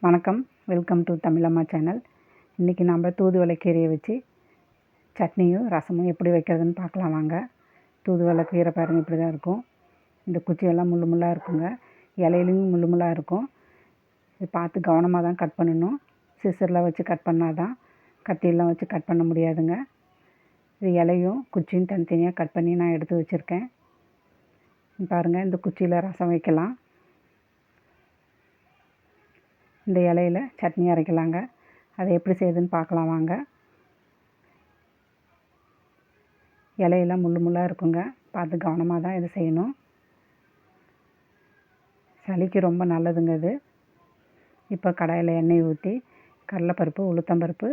வணக்கம். Welcome to Tamilamma channel. இன்றைக்கி நம்ம தூதுவளை கீரையை வச்சு சட்னியும் ரசமும் எப்படி வைக்கிறதுன்னு பார்க்கலாம் வாங்க. தூதுவளை கீரை பாருங்கள், இப்படி தான் இருக்கும். இந்த குச்சியெல்லாம் முள்ளு முள்ளாக இருக்குங்க. இலையிலையும் முள்ளு முள்ளாக இருக்கும். இது பார்த்து கவனமாக தான் கட் பண்ணணும். சிசரில் வச்சு கட் பண்ணால் தான், கத்தியெல்லாம் வச்சு கட் பண்ண முடியாதுங்க. இது இலையும் குச்சியும் தனித்தனியாக கட் பண்ணி நான் எடுத்து வச்சுருக்கேன். பாருங்கள், இந்த குச்சியில் ரசம் வைக்கலாம். இந்த இலையில் சட்னி அரைக்கலாங்க. அதை எப்படி செய்யுதுன்னு பார்க்கலாம் வாங்க. இலையெல்லாம் முள்ளு முள்ளாக இருக்குங்க. பார்த்து கவனமாக தான் இதை செய்யணும். சளிக்கு ரொம்ப நல்லதுங்க இது. இப்போ கடாயில் எண்ணெய் ஊற்றி கடலைப்பருப்பு, உளுத்தம்பருப்பு,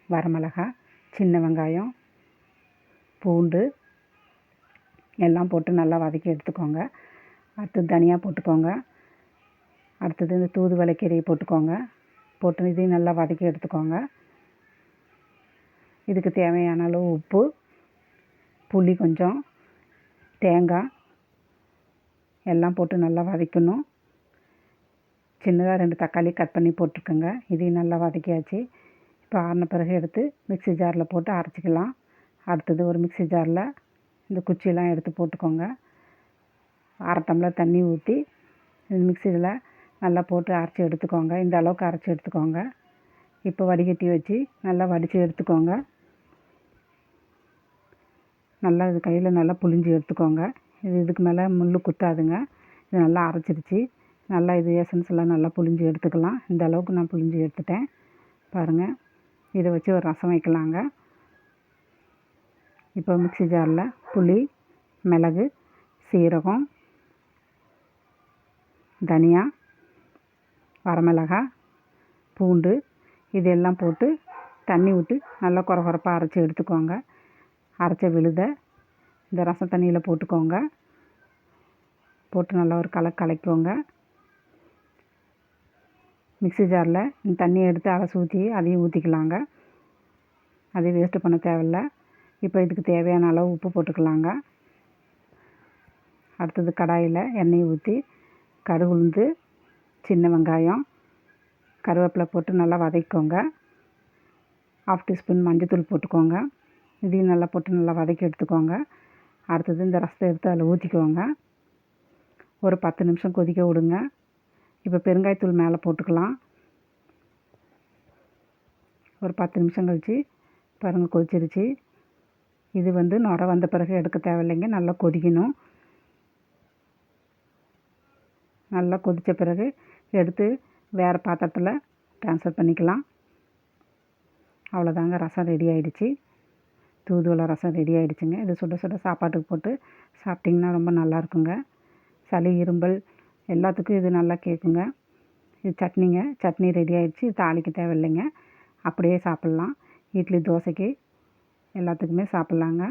வரமிளகாய், சின்ன வெங்காயம், பூண்டு எல்லாம் போட்டு நல்லா வதக்கி எடுத்துக்கோங்க. அடுத்து தனியா போட்டுக்கோங்க. அடுத்தது இந்த தூதுவளை கீரையை போட்டுக்கோங்க. போட்டு இதையும் நல்லா வதக்கி எடுத்துக்கோங்க. இதுக்கு தேவையான அளவு உப்பு, புளி கொஞ்சம், தேங்காய் எல்லாம் போட்டு நல்லா வதக்கணும். சின்னதாக 2 தக்காளி கட் பண்ணி போட்டுருக்கோங்க. இதையும் நல்லா வதக்கியாச்சு. இப்போ ஆறின பிறகு எடுத்து மிக்ஸி ஜாரில் போட்டு அரைச்சிக்கலாம். அடுத்தது ஒரு மிக்ஸி ஜாரில் இந்த குச்சியெல்லாம் எடுத்து போட்டுக்கோங்க. 1/2 டம்ளர் தண்ணி ஊற்றி இந்த மிக்ஸியில் நல்லா போட்டு அரைச்சி எடுத்துக்கோங்க. இந்த அளவுக்கு அரைச்சி எடுத்துக்கோங்க. இப்போ வடிகட்டி வச்சு நல்லா வடித்து எடுத்துக்கோங்க. நல்லா இது கையில் நல்லா புழிஞ்சு எடுத்துக்கோங்க. இதுக்கு மேலே முள் குத்தாதுங்க. இது நல்லா அரைச்சிருச்சு. நல்லா இது எசன்ஸ் எல்லாம் நல்லா புழிஞ்சு எடுத்துக்கலாம். இந்த அளவுக்கு நான் புழிஞ்சு எடுத்துட்டேன். பாருங்கள், இதை வச்சு ஒரு ரசம் வைக்கலாங்க. இப்போ மிக்ஸி ஜாரில் புளி, மிளகு, சீரகம், தனியா, வரமிளகாய், பூண்டு இதெல்லாம் போட்டு தண்ணி விட்டு நல்லா கொரகொரப்பாக அரைச்சி எடுத்துக்கோங்க. அரைச்ச விழுதை இந்த ரசம் தண்ணியில் போட்டுக்கோங்க. போட்டு நல்லா ஒரு கலக்கிக்கோங்க. மிக்ஸி ஜாரில் இந்த தண்ணியை எடுத்து அரைச்சி ஊற்றி அதையும் ஊற்றிக்கலாங்க. அதையும் வேஸ்ட்டு பண்ண தேவையில்லை. இப்போ இதுக்கு தேவையான அளவு உப்பு போட்டுக்கலாங்க. அடுத்தது கடாயில் எண்ணெய் ஊற்றி கடுகு, உளுந்து, சின்ன வெங்காயம், கருவேப்பிலை போட்டு நல்லா வதக்கிக்கோங்க. 1/2 டீஸ்பூன் மஞ்சள்தூள் போட்டுக்கோங்க. இதையும் நல்லா போட்டு நல்லா வதக்கி எடுத்துக்கோங்க. அடுத்தது இந்த ரசத்தை எடுத்து அதில் ஊற்றிக்கோங்க. ஒரு 10 நிமிஷம் கொதிக்க விடுங்க. இப்போ பெருங்காயத்தூள் மேலே போட்டுக்கலாம். ஒரு 10 நிமிஷம் கழித்து பாருங்கள், கொதிச்சிருச்சு. இது நுர வந்த பிறகு எடுக்க தேவையில்லைங்க. நல்லா கொதிக்கணும். நல்லா கொதித்த பிறகு எடுத்து வேறு பாத்திரத்தில் ட்ரான்ஸ்ஃபர் பண்ணிக்கலாம். அவ்வளோதாங்க, ரசம் ரெடி ஆகிடுச்சு. தூதுவளை ரசம் ரெடி ஆகிடுச்சுங்க. இது சுட சுட சாப்பாட்டுக்கு போட்டு சாப்பிட்டிங்கன்னா ரொம்ப நல்லாயிருக்குங்க. சளி, இரும்பல் எல்லாத்துக்கும் இது நல்லா கேட்குங்க. இது சட்னிங்க. சட்னி ரெடி ஆகிடுச்சு. தாளிக்க தேவையில்லைங்க. அப்படியே சாப்பிட்லாம். இட்லி, தோசைக்கு எல்லாத்துக்குமே சாப்பிட்லாங்க.